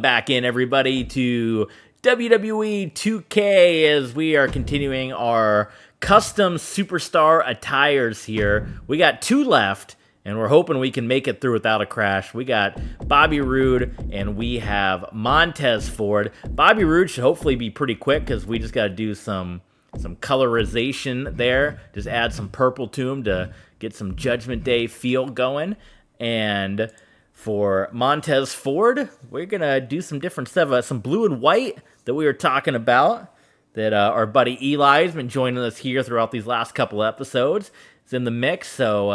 Back in, everybody, to WWE 2K as we are continuing our custom superstar attires here. We got 2 left, and we're hoping we can make it through without a crash. We got Bobby Roode, and we have Montez Ford. Bobby Roode should hopefully be pretty quick because we just got to do some colorization there. Just add some purple to him to get some Judgment Day feel going. And for Montez Ford, we're going to do some different stuff. Some blue and white that we were talking about that our buddy Eli has been joining us here throughout these last couple episodes. It's in the mix, so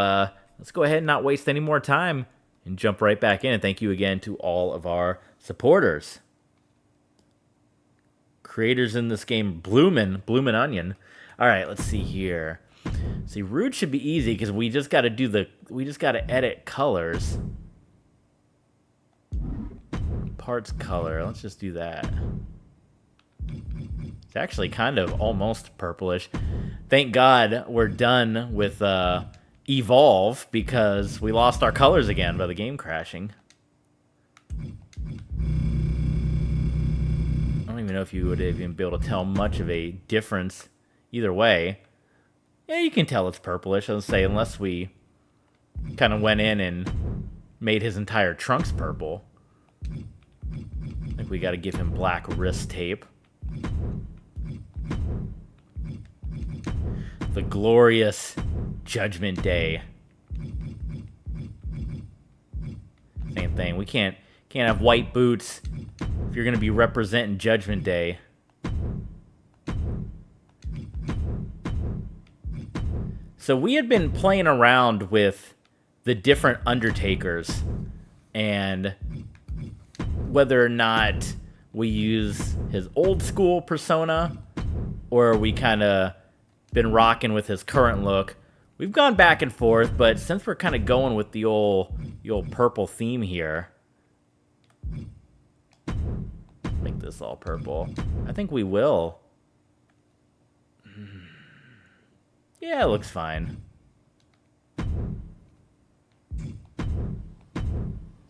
let's go ahead and not waste any more time and jump right back in. And thank you again to all of our supporters. Creators in this game, Bloomin' Onion. All right, let's see here. See, Roode should be easy because we just got to edit colors. Parts color. Let's just do that. It's actually kind of almost purplish. Thank God we're done with Evolve because we lost our colors again by the game crashing. I don't even know if you would even be able to tell much of a difference either way. Yeah, you can tell it's purplish. I would say unless we kind of went in and made his entire trunks purple. I think we got to give him black wrist tape. The glorious Judgment Day. Same thing. We can't have white boots if you're going to be representing Judgment Day. So we had been playing around with the different Undertakers and whether or not we use his old school persona or we kind of been rocking with his current look. We've gone back and forth, but since we're kind of going with the old purple theme here, make this all purple. I think we will. Yeah, it looks fine.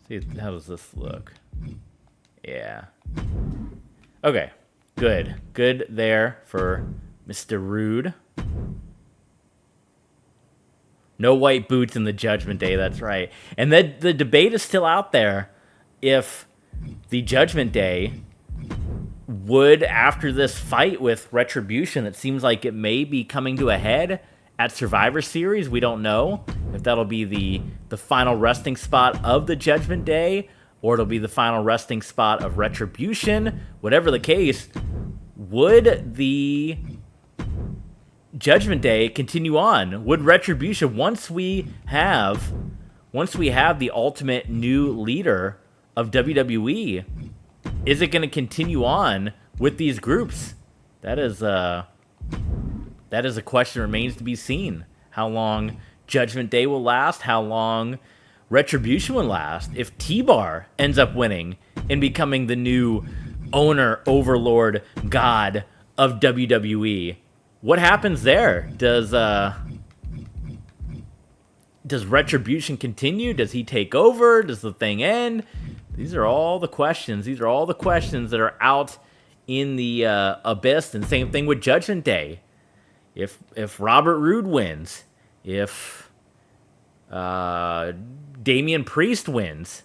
See, how does this look? Yeah. Okay. Good. Good there for Mr. Roode. No white boots in the Judgment Day, that's right. And the debate is still out there if the Judgment Day would, after this fight with Retribution, it seems like it may be coming to a head at Survivor Series. We don't know if that'll be the final resting spot of the Judgment Day or it'll be the final resting spot of Retribution. Whatever the case, would the Judgment Day continue on? Would Retribution, once we have the ultimate new leader of WWE, is it going to continue on with these groups? That is a question that remains to be seen. How long Judgment Day will last? How long Retribution will last? If T-Bar ends up winning and becoming the new owner, overlord, god of WWE, what happens there? Does Retribution continue? Does he take over? Does the thing end? These are all the questions. These are all the questions that are out in the abyss. And same thing with Judgment Day. If Robert Roode wins, if Damian Priest wins,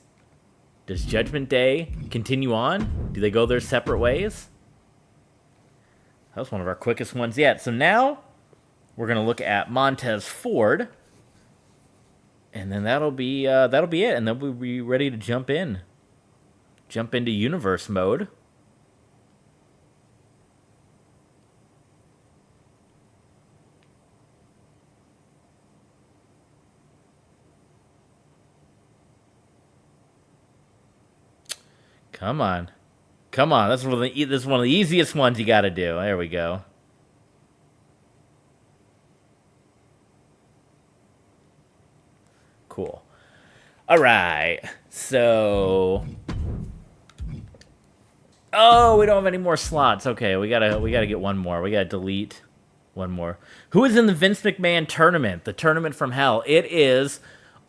does Judgment Day continue on? Do they go their separate ways? That was one of our quickest ones yet. So now we're going to look at Montez Ford. And then that'll be it. And then we'll be ready to jump into universe mode. Come on. This is one of the easiest ones you got to do. There we go. Cool. All right. So, oh, we don't have any more slots. Okay, we gotta get one more. We gotta delete one more. Who is in the Vince McMahon tournament? The tournament from hell. It is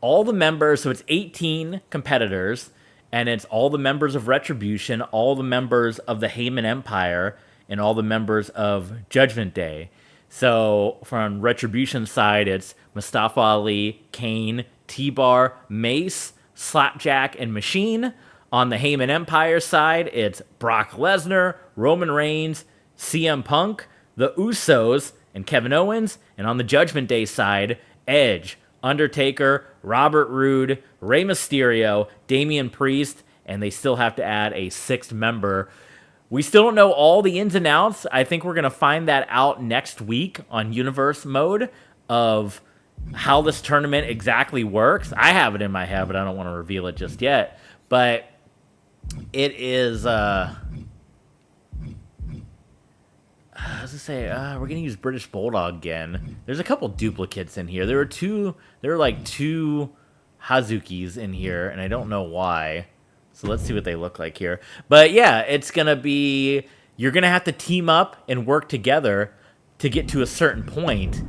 all the members. So it's 18 competitors. and it's all the members of Retribution, all the members of the Heyman Empire, and all the members of Judgment Day. So from Retribution side, it's Mustafa Ali, Kane, T-Bar, Mace, Slapjack, and Machine. On the Heyman Empire side, it's Brock Lesnar, Roman Reigns, CM Punk, the Usos, and Kevin Owens. And on the Judgment Day side, Edge, Undertaker, Robert Roode, Rey Mysterio, Damian Priest, and they still have to add a sixth member. We still don't know all the ins and outs. I think we're going to find that out next week on Universe Mode of how this tournament exactly works. I have it in my head, but I don't want to reveal it just yet. But it is... I was gonna say we're gonna use British Bulldog again. There's a couple duplicates in here. There were like two Hazukis in here, and I don't know why. So let's see what they look like here. But yeah, it's gonna be, you're gonna have to team up and work together to get to a certain point,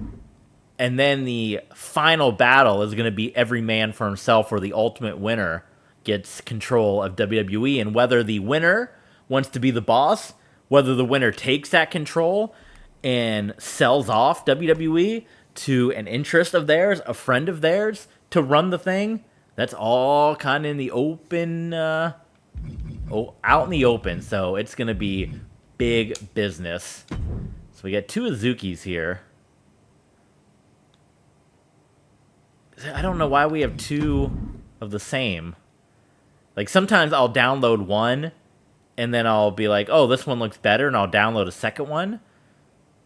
and then the final battle is gonna be every man for himself, where the ultimate winner gets control of WWE, and whether the winner wants to be the boss, whether the winner takes that control and sells off WWE to an interest of theirs, a friend of theirs, to run the thing, that's all kind of in the open, out in the open. So it's going to be big business. So we got two Azukis here. I don't know why we have two of the same. Like, sometimes I'll download one, and then I'll be like, oh, this one looks better, and I'll download a second one.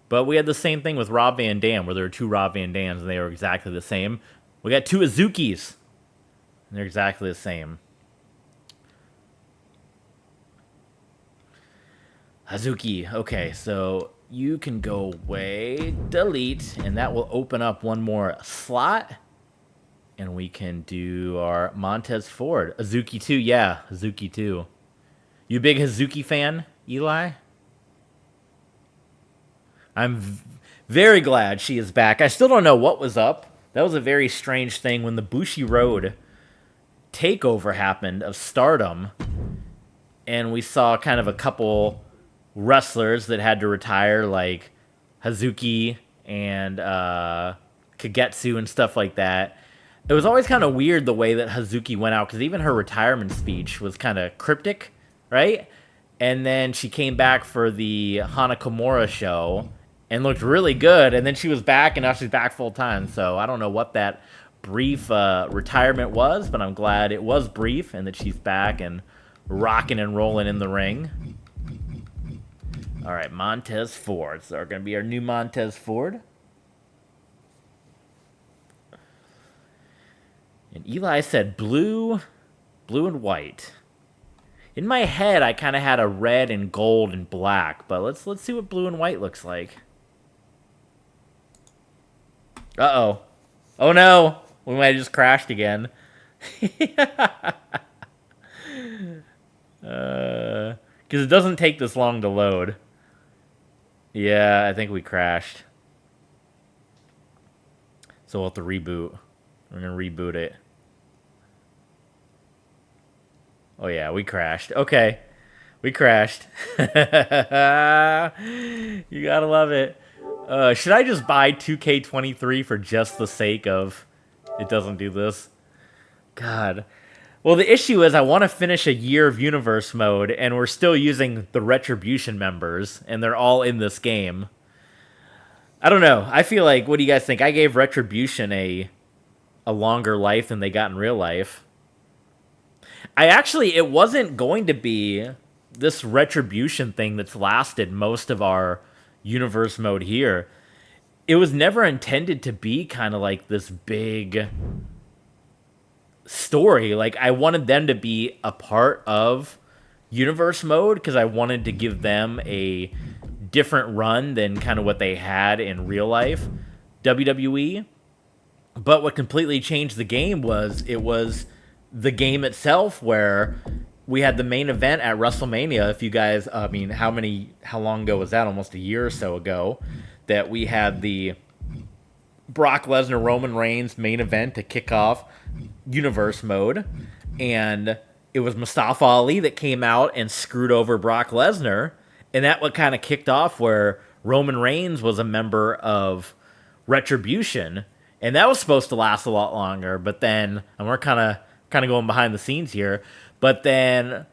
But we had the same thing with Rob Van Dam, where there were two Rob Van Dams, and they were exactly the same. We got two Azukis, and they're exactly the same. Hazuki. Okay, so you can go away, delete, and that will open up one more slot. And we can do our Montez Ford. Hazuki 2, yeah, Hazuki 2. You a big Hazuki fan, Eli? I'm very glad she is back. I still don't know what was up. That was a very strange thing when the Bushiroad takeover happened of Stardom, and we saw kind of a couple wrestlers that had to retire, like Hazuki and Kagetsu and stuff like that. It was always kind of weird the way that Hazuki went out, because even her retirement speech was kind of cryptic, right? And then she came back for the Hana Kimura show and looked really good, and then she was back, and now she's back full time. So I don't know what that brief retirement was, but I'm glad it was brief and that she's back and rocking and rolling in the ring. All right, Montez Ford. So are going to be our new Montez Ford. And Eli said blue and white. In my head, I kind of had a red and gold and black, but let's see what blue and white looks like. Uh-oh. Oh, no. We might have just crashed again. Because it doesn't take this long to load. Yeah, I think we crashed. So we'll have to reboot. We're going to reboot it. Oh, yeah, we crashed. Okay. We crashed. You gotta love it. Should I just buy 2K23 for just the sake of it doesn't do this? God. Well, the issue is I want to finish a year of Universe Mode, and we're still using the Retribution members, and they're all in this game. I don't know. I feel like, what do you guys think? I gave Retribution a longer life than they got in real life. It wasn't going to be this Retribution thing that's lasted most of our Universe Mode here. It was never intended to be kind of like this big story. Like, I wanted them to be a part of Universe Mode because I wanted to give them a different run than kind of what they had in real life WWE. But what completely changed the game was the game itself, where we had the main event at WrestleMania. If you guys, how long ago was that? Almost a year or so ago, that we had the Brock Lesnar Roman Reigns main event to kick off Universe Mode. And it was Mustafa Ali that came out and screwed over Brock Lesnar, and that what kind of kicked off where Roman Reigns was a member of Retribution, and that was supposed to last a lot longer. But then, and we're kind of going behind the scenes here, but then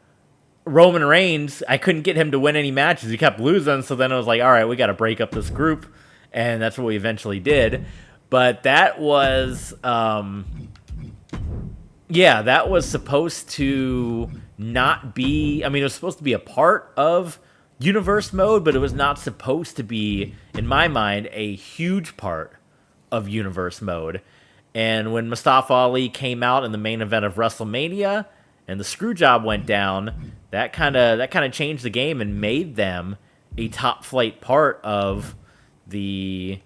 Roman Reigns, I couldn't get him to win any matches. He kept losing, so then I was like, all right, we got to break up this group, and that's what we eventually did. But that was, yeah, that was supposed to not be, I mean, it was supposed to be a part of Universe Mode, but it was not supposed to be, in my mind, a huge part of Universe Mode. And when Mustafa Ali came out in the main event of WrestleMania and the screw job went down, that kind of changed the game and made them a top flight part of the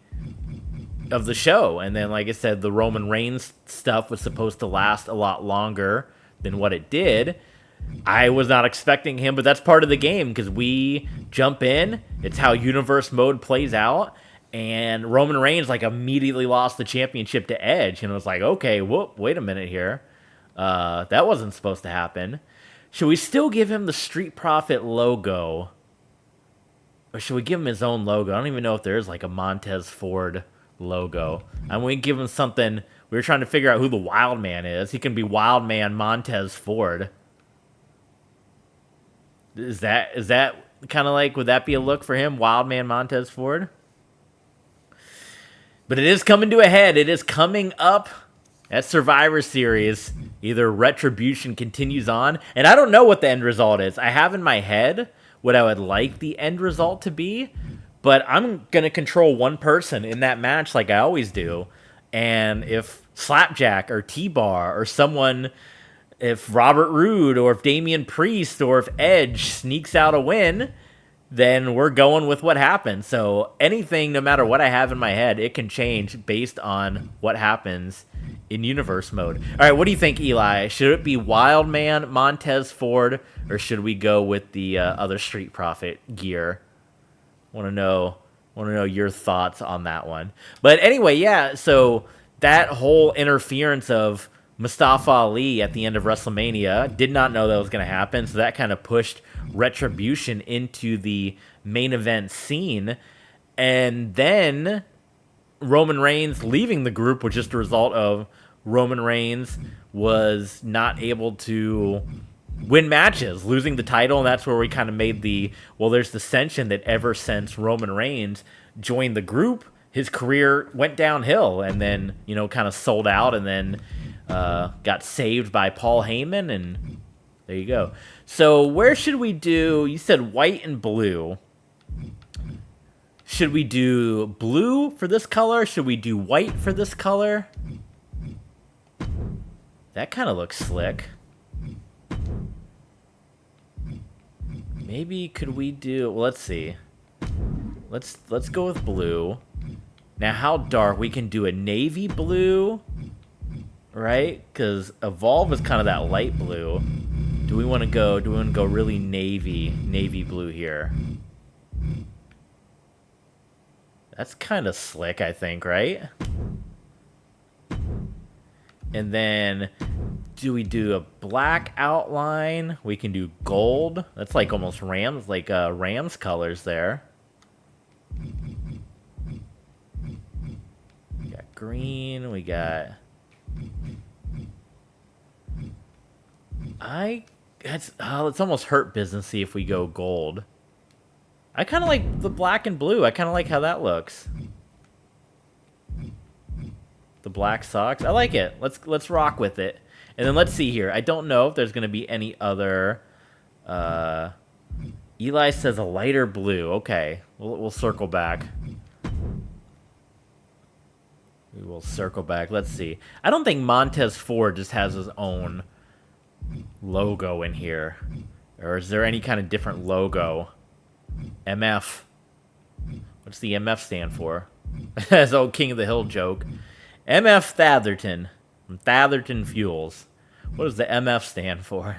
show. And then, like I said, the Roman Reigns stuff was supposed to last a lot longer than what it did. I was not expecting him, but that's part of the game because we jump in. It's how Universe Mode plays out. And Roman Reigns like immediately lost the championship to Edge. And it was like, okay, whoop, wait a minute here. That wasn't supposed to happen. Should we still give him the Street Profit logo? Or should we give him his own logo? I don't even know if there is like a Montez Ford logo. And we give him something. We were trying to figure out who the Wild Man is. He can be Wild Man Montez Ford. Is that kind of like, would that be a look for him? Wild Man Montez Ford? But it is coming to a head. It is coming up at Survivor Series. Either Retribution continues on, and I don't know what the end result is. I have in my head what I would like the end result to be, but I'm going to control one person in that match like I always do. And if Slapjack or T-Bar or someone, if Robert Roode or if Damian Priest or if Edge sneaks out a win, then we're going with what happened. So anything, no matter what I have in my head, it can change based on what happens in Universe Mode. All right, what do you think, Eli? Should it be Wild Man Montez Ford, or should we go with the other Street Profit gear? Want to know your thoughts on that one. But anyway, yeah. So that whole interference of Mustafa Ali at the end of WrestleMania, did not know that was going to happen. So that kind of pushed Retribution into the main event scene. And then Roman Reigns leaving the group was just a result of Roman Reigns was not able to win matches, losing the title. And that's where we kind of made there's dissension that ever since Roman Reigns joined the group, his career went downhill and then, kind of sold out and then got saved by Paul Heyman, and there you go. So where should we do? You said white and blue. Should we do blue for this color? Should we do white for this color? That kind of looks slick. Maybe could we do? Well, let's see. Let's go with blue. Now, how dark? We can do a navy blue. Right? Because Evolve is kind of that light blue. Do we want to go really navy blue here? That's kind of slick, I think, right? And then do we do a black outline? We can do gold. That's like almost Rams, Rams colors there. We got green, we got it's almost hurt businessy if we go gold. I kind of like the black and blue. I kind of like how that looks. The black socks. I like it. Let's rock with it. And then let's see here. I don't know if there's going to be any other. Eli says a lighter blue. Okay, we'll circle back. We will circle back. Let's see. I don't think Montez Ford just has his own logo in here. Or is there any kind of different logo? MF. What's the MF stand for? That's old King of the Hill joke. MF Thatherton. From Thatherton Fuels. What does the MF stand for?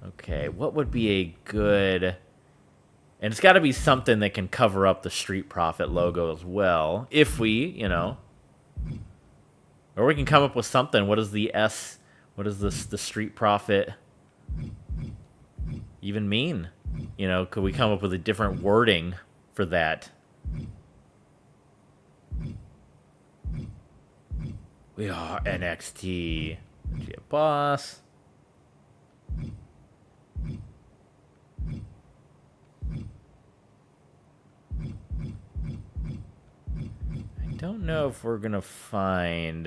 Okay, what would be a good... And it's got to be something that can cover up the Street Profit logo as well. If we, Or we can come up with something. What is the S? What does the Street Profit even mean? You know, could we come up with a different wording for that? We are NXT. Boss. I don't know if we're gonna find.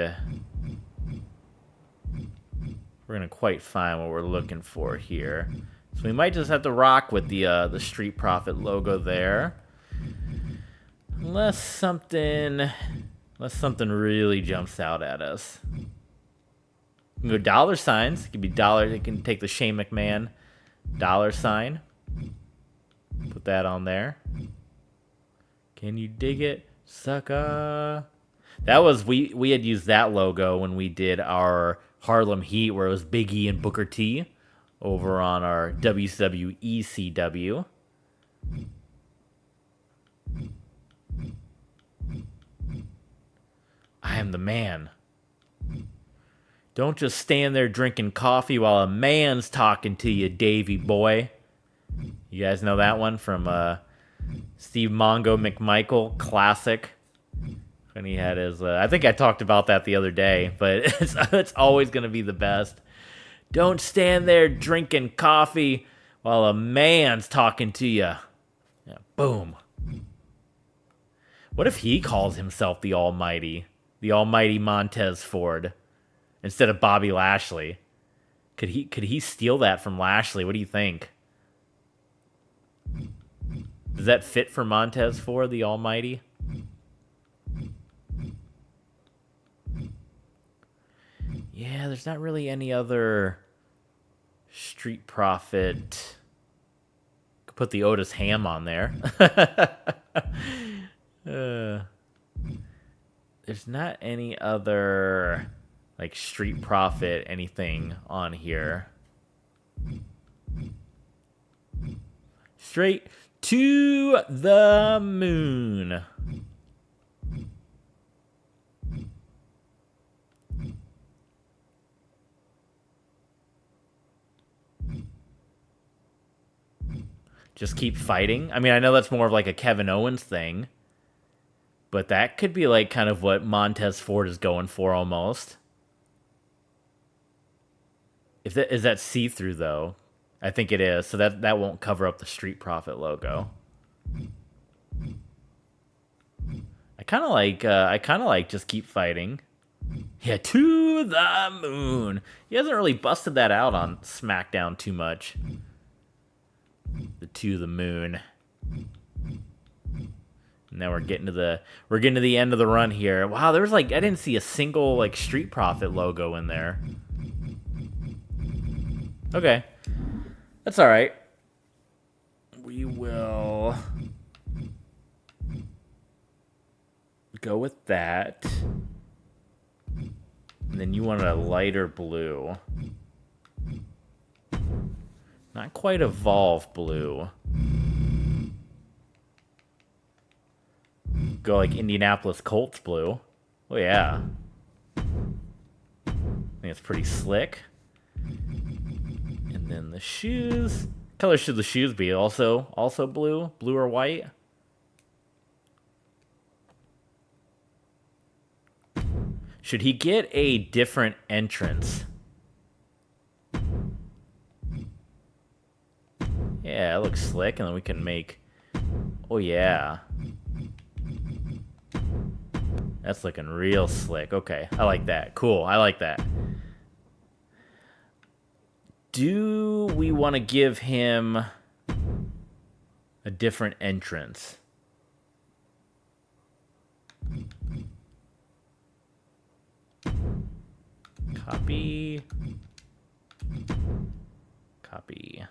We're gonna quite find what we're looking for here. So we might just have to rock with the Street Profit logo there, unless something really jumps out at us. We can go dollar signs. It could be dollars. It can take the Shane McMahon dollar sign. Put that on there. Can you dig it, sucker? That was we had used that logo when we did our Harlem Heat, where it was Big E and Booker T over on our WCW ECW. I am the man. Don't just stand there drinking coffee while a man's talking to you, Davey boy. You guys know that one from Steve Mongo McMichael, classic. When he had his, I think I talked about that the other day, but it's always going to be the best. Don't stand there drinking coffee while a man's talking to you. Yeah, boom. What if he calls himself the Almighty Montez Ford, instead of Bobby Lashley? Could he steal that from Lashley? What do you think? Does that fit for Montez Ford, the Almighty? Yeah, there's not really any other Street Profit. Could put the Otis Ham on there. There's not any other like Street Profit anything on here. Straight to the moon. Just keep fighting. I mean, I know that's more of like a Kevin Owens thing, but that could be like kind of what Montez Ford is going for almost. Is that see-through though? I think it is. So that won't cover up the Street Profit logo. I kind of like just keep fighting. Yeah, to the moon. He hasn't really busted that out on SmackDown too much. The to the moon. Now we're getting to the end of the run here. Wow, there's like I didn't see a single like Street Profit logo in there. Okay. That's all right. We will go with that. And then you want a lighter blue. Not quite Evolve blue. Go like Indianapolis Colts blue. Oh yeah. I think it's pretty slick. And then the shoes. What color should the shoes be? Also blue? Blue or white? Should he get a different entrance? Yeah, it looks slick, and then we can make... Oh, yeah. That's looking real slick. Okay, I like that. Cool, I like that. Do we want to give him a different entrance? Copy. Copy.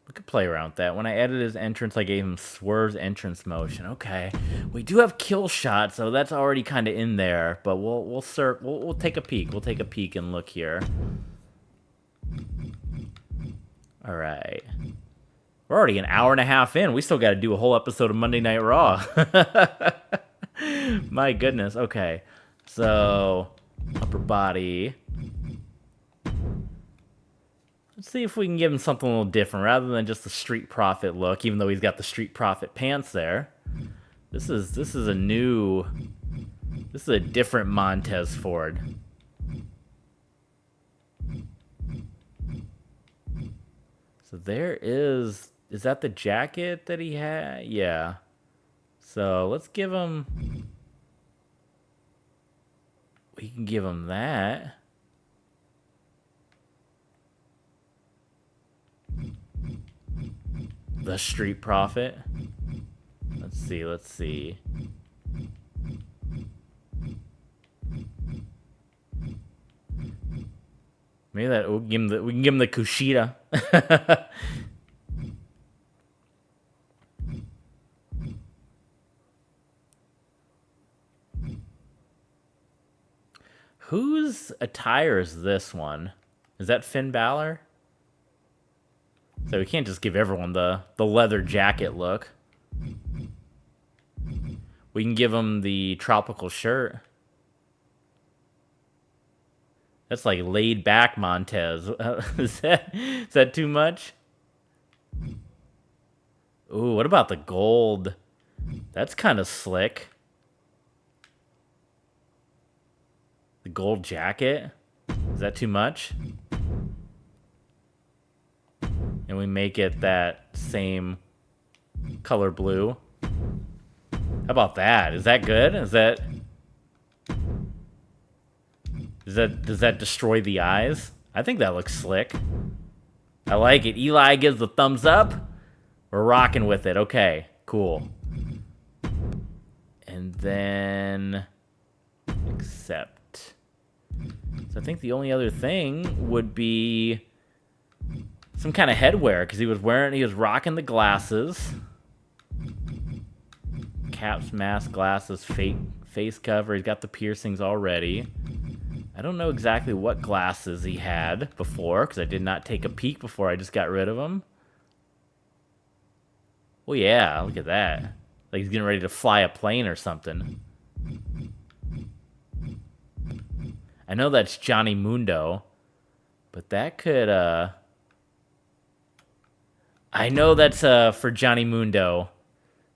We could play around with that. When I edited his entrance, I gave him Swerve's entrance motion. Okay, we do have kill shot, so that's already kind of in there. But we'll take a peek. We'll take a peek and look here. All right, we're already an hour and a half in. We still got to do a whole episode of Monday Night Raw. My goodness. Okay. So, upper body. Let's see if we can give him something a little different rather than just the Street Profit look, even though he's got the Street Profit pants there. This is a different Montez Ford. So there is that the jacket that he had? Yeah. So let's give him, we can give him that. The Street Profit. Let's see. Maybe that we can give him the Kushida. Whose attire is this one? Is that Finn Balor? So we can't just give everyone the leather jacket look. We can give him the tropical shirt. That's like laid back Montez. Is that too much? Ooh, what about the gold? That's kind of slick. The gold jacket? Is that too much? And we make it that same color blue. How about that? Is that good? Does that destroy the eyes? I think that looks slick. I like it. Eli gives the thumbs up. We're rocking with it. Okay, cool. And then accept. So I think the only other thing would be some kind of headwear, because he was rocking the glasses. Caps, mask, glasses, face cover. He's got the piercings already. I don't know exactly what glasses he had before, because I did not take a peek before I just got rid of them. Oh yeah, look at that. Like he's getting ready to fly a plane or something. I know that's Johnny Mundo, but that could, I know that's for Johnny Mundo.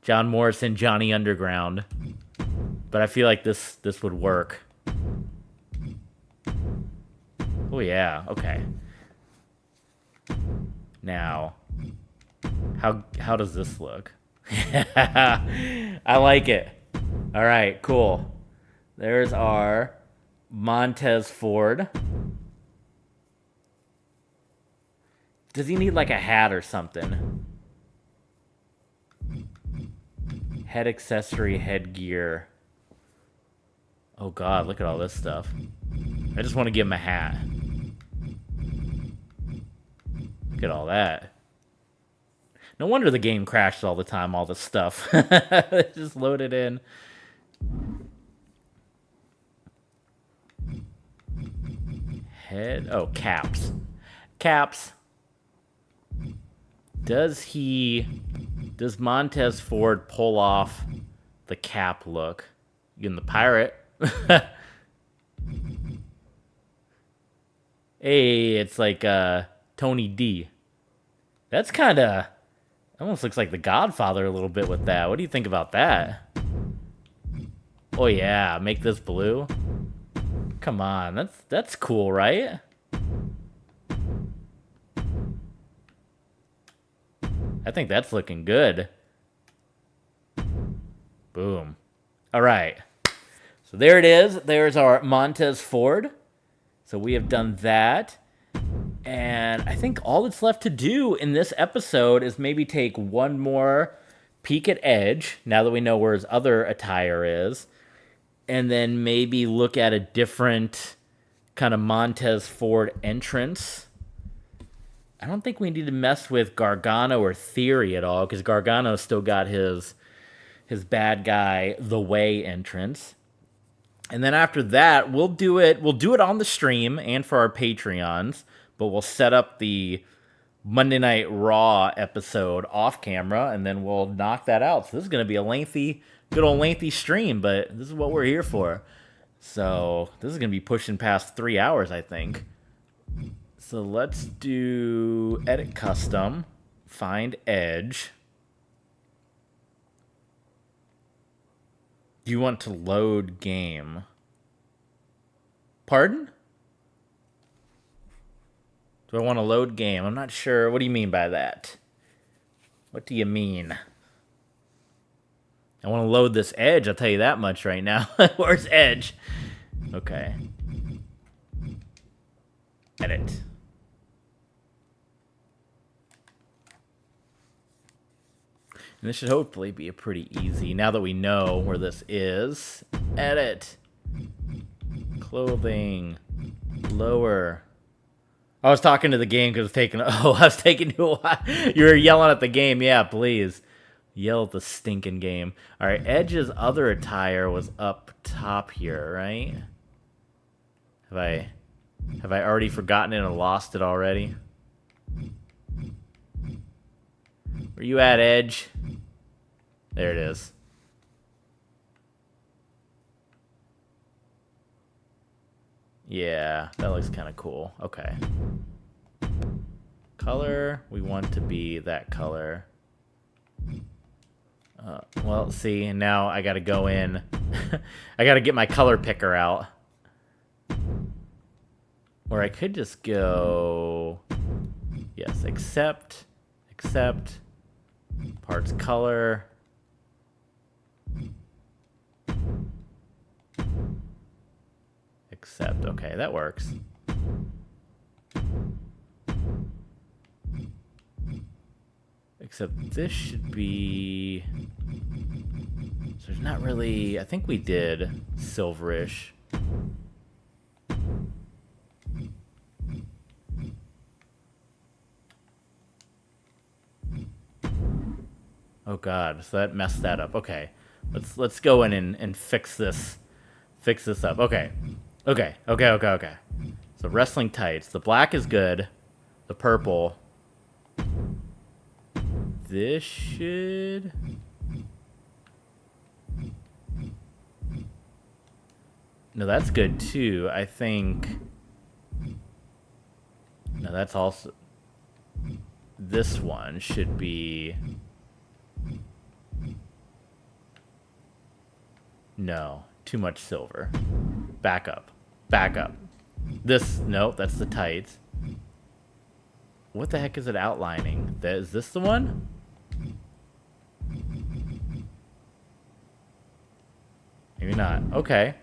John Morrison, Johnny Underground. But I feel like this would work. Oh yeah, okay. Now, how does this look? I like it. All right, cool. There's our Montez Ford. Does he need like a hat or something? Head accessory, headgear. Oh god, look at all this stuff. I just want to give him a hat. Look at all that. No wonder the game crashes all the time, all this stuff. Just load it in. Head. Oh, caps. Caps. Does Montez Ford pull off the cap look? In the pirate. Hey, it's like Tony D. That's kind of almost looks like The Godfather a little bit with that. What do you think about that? Oh yeah, make this blue. Come on, that's cool, right? I think that's looking good. Boom. All right. So there it is. There's our Montez Ford. So we have done that. And I think all that's left to do in this episode is maybe take one more peek at Edge, now that we know where his other attire is, and then maybe look at a different kind of Montez Ford entrance. I don't think we need to mess with Gargano or Theory at all, because Gargano still got his bad guy The Way entrance. And then after that, we'll do it on the stream and for our Patreons, but we'll set up the Monday Night Raw episode off camera, and then we'll knock that out. So this is going to be a lengthy good old lengthy stream, but this is what we're here for. So this is going to be pushing past 3 hours, I think. So let's do edit custom, find edge. Do you want to load game? Pardon? Do I want to load game? I'm not sure. What do you mean by that? What do you mean? I want to load this edge, I'll tell you that much right now. Where's edge? Okay. Edit. And this should hopefully be a pretty easy, now that we know where this is. Edit. Clothing. Lower. I was talking to the game because I was taking you a while. You were yelling at the game. Yeah, please. Yell at the stinking game. All right, Edge's other attire was up top here, right? Have I already forgotten it and lost it already? Where you at, Edge? There it is. Yeah, that looks kind of cool. Okay. Color, we want to be that color. Well, see, and now I got to go in. I got to get my color picker out. Or I could just go... Yes, accept, parts color. Accept, okay, that works. Except this should be... So there's not really... I think we did silverish. Oh god, so that messed that up. Okay. Let's go in and fix this. Fix this up. Okay. Okay. So wrestling tights. The black is good. The purple. This should... No, that's good too. I think... No, that's also... This one should be... No, too much silver. Back up. This, nope, that's the tights. What the heck is it outlining? Is this the one? Maybe not. Okay.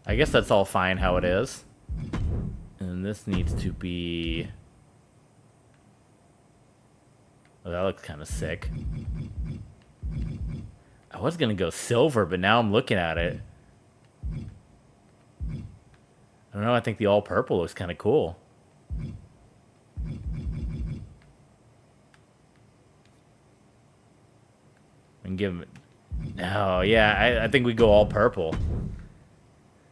I guess that's all fine how it is. And this needs to be... Oh, that looks kind of sick. I was going to go silver, but now I'm looking at it. I don't know, I think the all-purple looks kind of cool. We can give him... No, yeah, I think we go all-purple.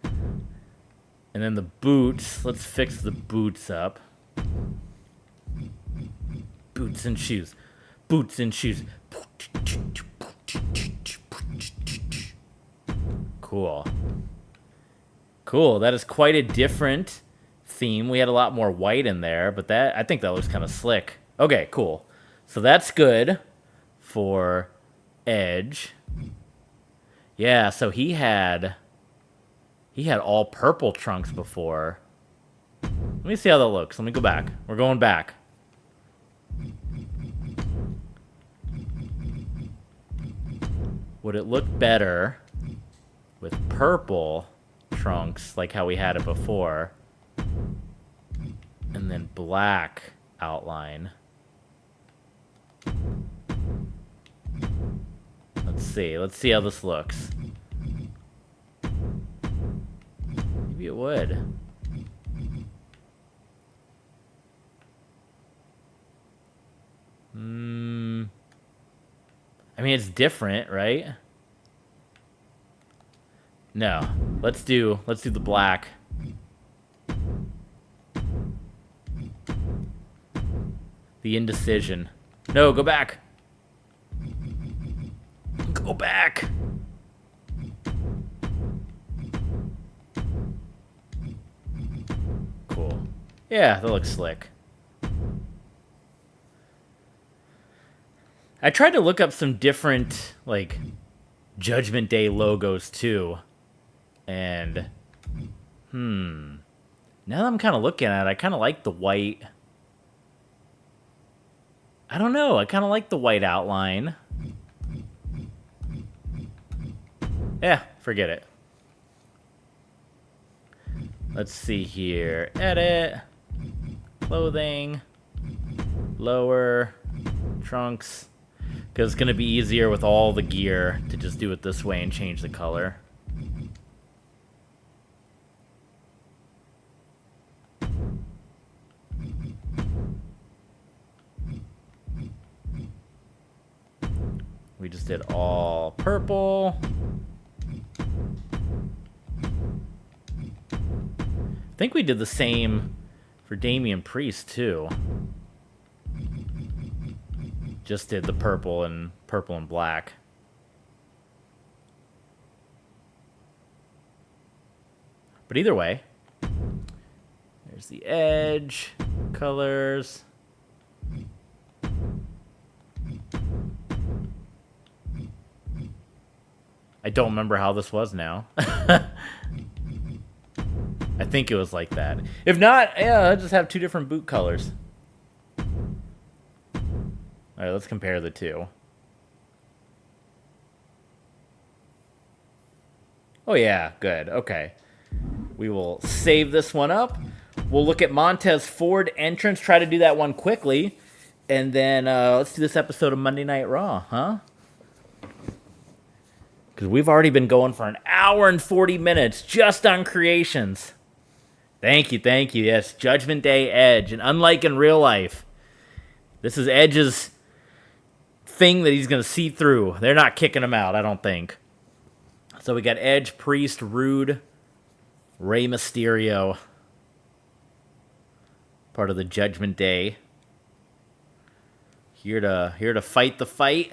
And then the boots, let's fix the boots up. Boots and shoes. Boots and shoes. Cool. Cool, that is quite a different theme. We had a lot more white in there, but that I think that looks kind of slick. Okay, cool. So that's good for Edge. Yeah, so he had all purple trunks before. Let me see how that looks. Let me go back. We're going back. Would it look better with purple trunks, like how we had it before, and then black outline? Let's see. Let's see how this looks. Maybe it would. I mean, it's different, right? No. Let's do the black. The indecision. No, go back. Go back. Cool. Yeah, that looks slick. I tried to look up some different, like, Judgment Day logos, too. And, now that I'm kind of looking at it, I kind of like the white. I don't know. I kind of like the white outline. Yeah, forget it. Let's see here. Edit. Clothing. Lower. Trunks. Because it's going to be easier with all the gear to just do it this way and change the color. We just did all purple. I think we did the same for Damian Priest, too. Just did the purple and black. But either way, there's the edge, colors. I don't remember how this was now. I think it was like that. If not, yeah, I'll just have two different boot colors. All right, let's compare the two. Oh, yeah, good. Okay. We will save this one up. We'll look at Montez Ford entrance, try to do that one quickly. And then let's do this episode of Monday Night Raw, huh? Because we've already been going for an hour and 40 minutes just on creations. Thank you, thank you. Yes, Judgment Day Edge. And unlike in real life, this is Edge's thing that he's going to see through. They're not kicking him out, I don't think. So we got Edge, Priest, Roode, Rey Mysterio. Part of the Judgment Day. Here to fight the fight.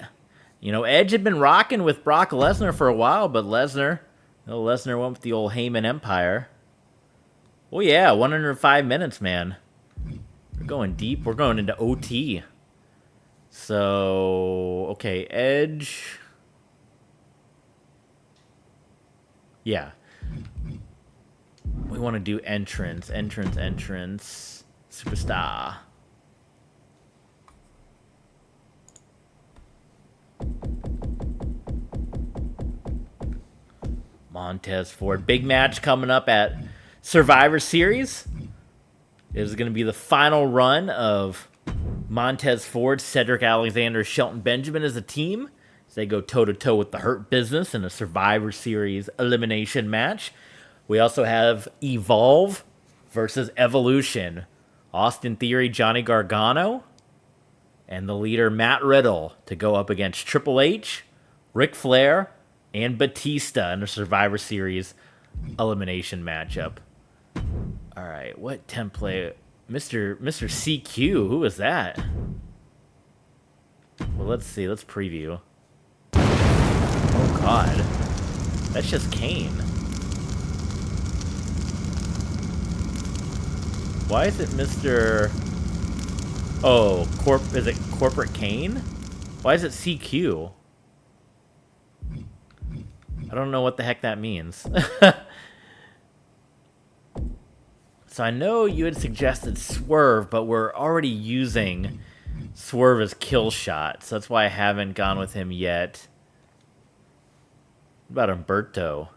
You know, Edge had been rocking with Brock Lesnar for a while, but Lesnar went with the old Heyman Empire. Oh yeah, 105 minutes, man. We're going deep. We're going into OT. So, okay, Edge. Yeah. We want to do entrance. Superstar. Montez Ford. Big match coming up at Survivor Series. It is going to be the final run of Montez Ford, Cedric Alexander, Shelton Benjamin as a team. As they go toe-to-toe with the Hurt Business in a Survivor Series elimination match. We also have Evolve versus Evolution. Austin Theory, Johnny Gargano, and the leader Matt Riddle to go up against Triple H, Ric Flair, and Batista in a Survivor Series elimination matchup. All right, what template? Mr. CQ, who is that? Well, let's see. Let's preview. Oh, God. That's just Kane. Why is it Mr. Oh, is it Corporate Kane? Why is it CQ? I don't know what the heck that means. So I know you had suggested Swerve, but we're already using Swerve as kill shot, so that's why I haven't gone with him yet. What about Humberto?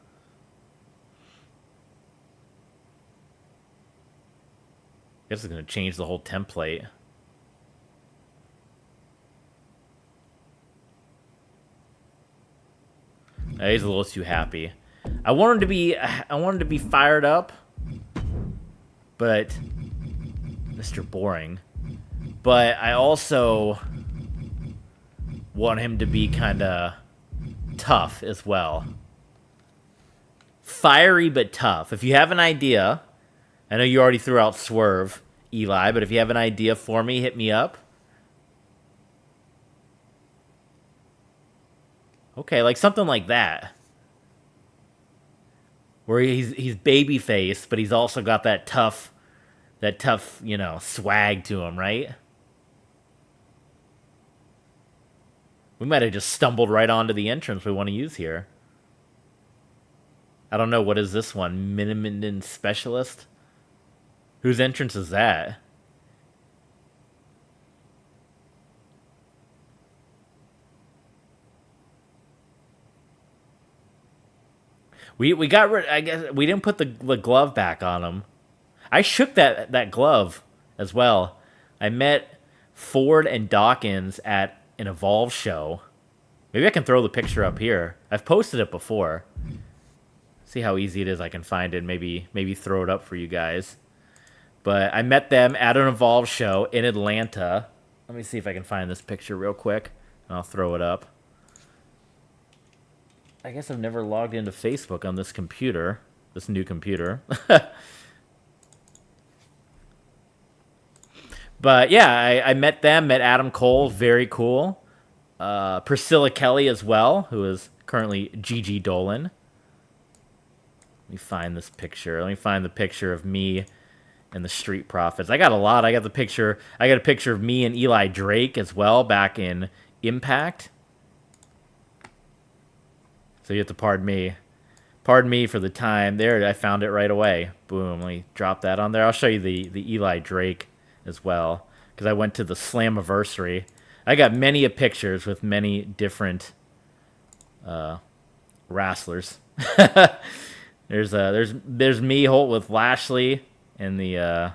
I guess it's going to change the whole template. He's a little too happy. I want him to be fired up, but Mr. Boring. But I also want him to be kind of tough as well. Fiery but tough. If you have an idea, I know you already threw out Swerve, Eli, but if you have an idea for me, hit me up. Okay, like something like that. Where he's baby face, but he's also got that tough, swag to him, right? We might have just stumbled right onto the entrance we want to use here. I don't know, what is this one? Minimum Specialist? Whose entrance is that? We got rid. I guess we didn't put the glove back on him. I shook that glove as well. I met Ford and Dawkins at an Evolve show. Maybe I can throw the picture up here. I've posted it before. See how easy it is. I can find it. Maybe throw it up for you guys. But I met them at an Evolve show in Atlanta. Let me see if I can find this picture real quick. And I'll throw it up. I guess I've never logged into Facebook on this computer. This new computer. But yeah, I met them, met Adam Cole, very cool. Priscilla Kelly as well, who is currently Gigi Dolan. Let me find this picture. Let me find the picture of me and the Street Profits. I got a lot. I got a picture of me and Eli Drake as well back in Impact. So you have to pardon me. Pardon me for the time. There, I found it right away. Boom. Let me drop that on there. I'll show you the Eli Drake as well, because I went to the Slammiversary. I got many pictures with many different wrestlers. There's me Holt with Lashley and the I'm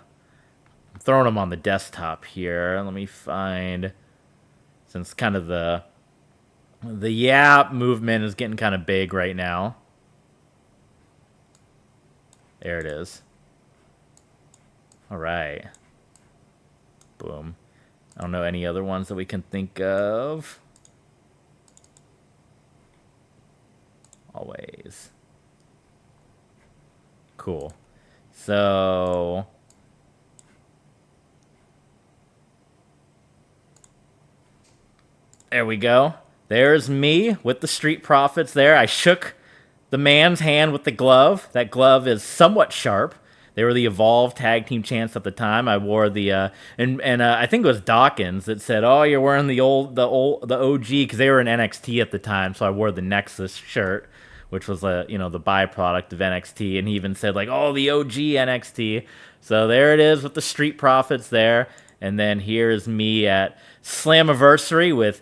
throwing them on the desktop here. Let me find, since kind of the Yap movement is getting kind of big right now. There it is. All right. Boom. I don't know any other ones that we can think of. Always. Cool. So there we go. There's me with the Street Profits there. I shook the man's hand with the glove. That glove is somewhat sharp. They were the Evolve Tag Team Champs at the time. I wore the and I think it was Dawkins that said, "Oh, you're wearing the OG," because they were in NXT at the time. So I wore the Nexus shirt, which was the byproduct of NXT. And he even said like, "Oh, the OG NXT." So there it is with the Street Profits there. And then here's me at Slammiversary with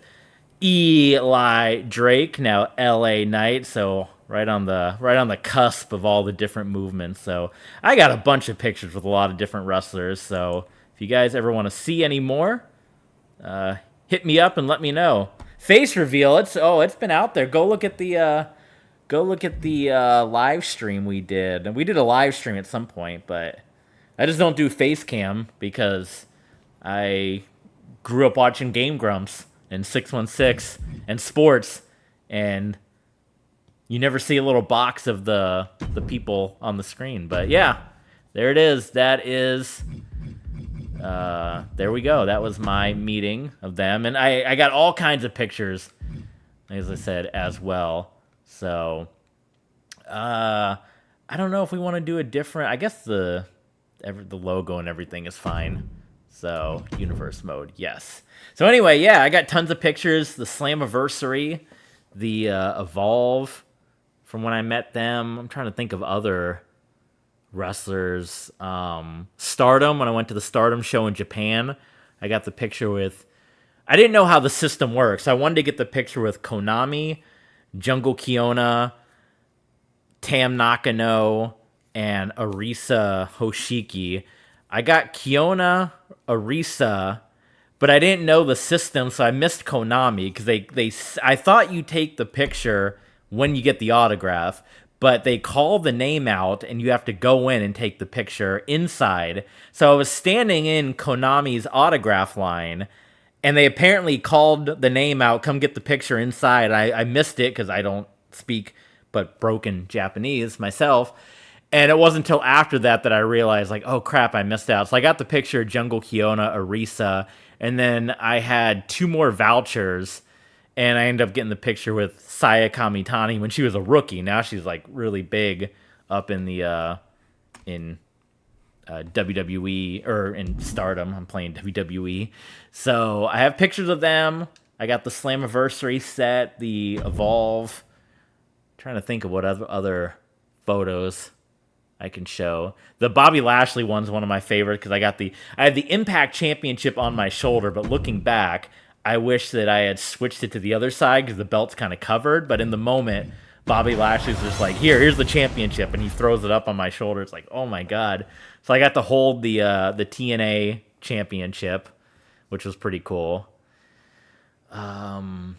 Eli Drake, now LA Knight. So right on the cusp of all the different movements. So I got a bunch of pictures with a lot of different wrestlers. So if you guys ever want to see any more, hit me up and let me know. Face reveal. It's been out there. Go look at the live stream we did. And we did a live stream at some point, but I just don't do face cam because I grew up watching Game Grumps and 616 and sports, and you never see a little box of the people on the screen. But yeah, there it is. That is, there we go. That was my meeting of them. And I got all kinds of pictures, as I said, as well. So, I don't know if we want to do a different, I guess the logo and everything is fine. So, universe mode, yes. So anyway, yeah, I got tons of pictures. The Slammiversary, the Evolve, from when I met them. I'm trying to think of other wrestlers. Stardom, when I went to the Stardom show in Japan, I got the picture with... I didn't know how the system works. I wanted to get the picture with Konami, Jungle Kiona, Tam Nakano, and Arisa Hoshiki. I got Kiona, Arisa, but I didn't know the system, so I missed Konami, because I thought you take the picture when you get the autograph, but they call the name out and you have to go in and take the picture inside. So I was standing in Konami's autograph line, and they apparently called the name out, "Come get the picture inside." I missed it because I don't speak but broken Japanese myself. And it wasn't until after that I realized, like, oh crap, I missed out. So I got the picture of Jungle Kiona, Arisa, and then I had 2 more vouchers. And I ended up getting the picture with Saya Kamitani when she was a rookie. Now she's like really big up in the WWE or in Stardom. I'm playing WWE. So I have pictures of them. I got the Slammiversary set, the Evolve. I'm trying to think of what other photos I can show. The Bobby Lashley one's one of my favorites because I had the Impact Championship on my shoulder, but looking back, I wish that I had switched it to the other side because the belt's kind of covered. But in the moment, Bobby Lashley's just like, here's the championship, and he throws it up on my shoulder. It's like, oh my god! So I got to hold the TNA championship, which was pretty cool. I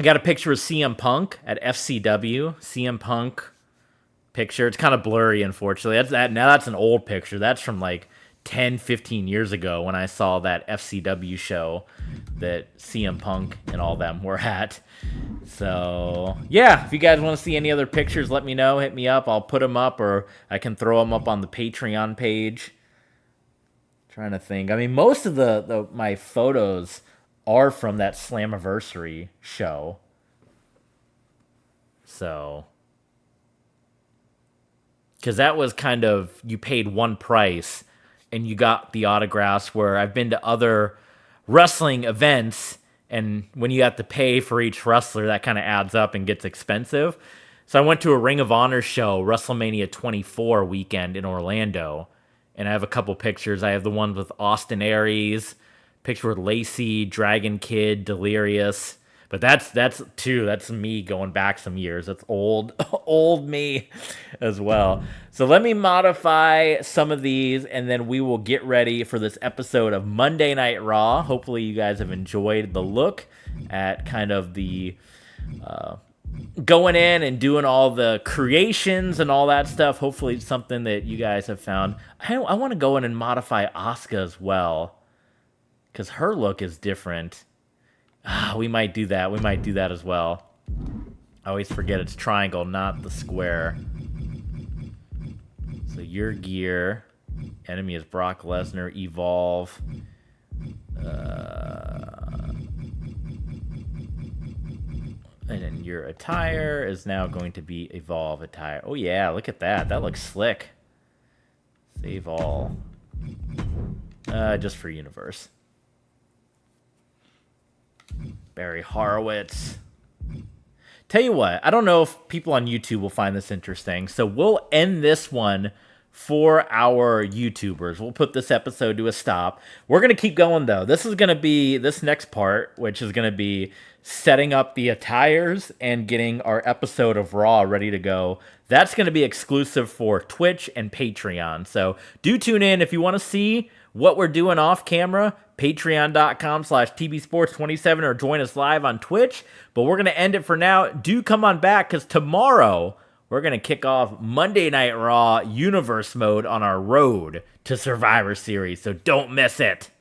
got a picture of CM Punk at FCW. CM Punk picture. It's kind of blurry, unfortunately. That's an old picture. That's from like 10, 15 years ago when I saw that FCW show that CM Punk and all them were at. So, yeah, if you guys want to see any other pictures, let me know. Hit me up. I'll put them up, or I can throw them up on the Patreon page. Trying to think. I mean, most of my photos are from that Slammiversary show. So, because that was kind of, you paid one price and you got the autographs, where I've been to other wrestling events, and when you have to pay for each wrestler, that kind of adds up and gets expensive. So I went to a Ring of Honor show, WrestleMania 24 weekend in Orlando, and I have a couple pictures. I have the ones with Austin Aries, picture with Lacey, Dragon Kid, Delirious. But that's me going back some years. That's old me as well. So let me modify some of these, and then we will get ready for this episode of Monday Night Raw. Hopefully you guys have enjoyed the look at kind of the going in and doing all the creations and all that stuff. Hopefully it's something that you guys have found. I want to go in and modify Asuka as well, because her look is different. We might do that. We might do that as well. I always forget it's triangle, not the square. So your gear. Enemy is Brock Lesnar. Evolve. And then your attire is now going to be Evolve attire. Oh yeah, look at that. That looks slick. Save all. Just for Universe. Barry Horowitz. Tell you what, I don't know if people on YouTube will find this interesting, so we'll end this one for our YouTubers. We'll put this episode to a stop. We're going to keep going, though. This is going to be this next part, which is going to be setting up the attires and getting our episode of Raw ready to go. That's going to be exclusive for Twitch and Patreon, so do tune in if you want to see what we're doing off camera. Patreon.com/TBSports27, or join us live on Twitch. But we're going to end it for now. Do come on back, because tomorrow we're going to kick off Monday Night Raw Universe mode on our road to Survivor Series. So don't miss it.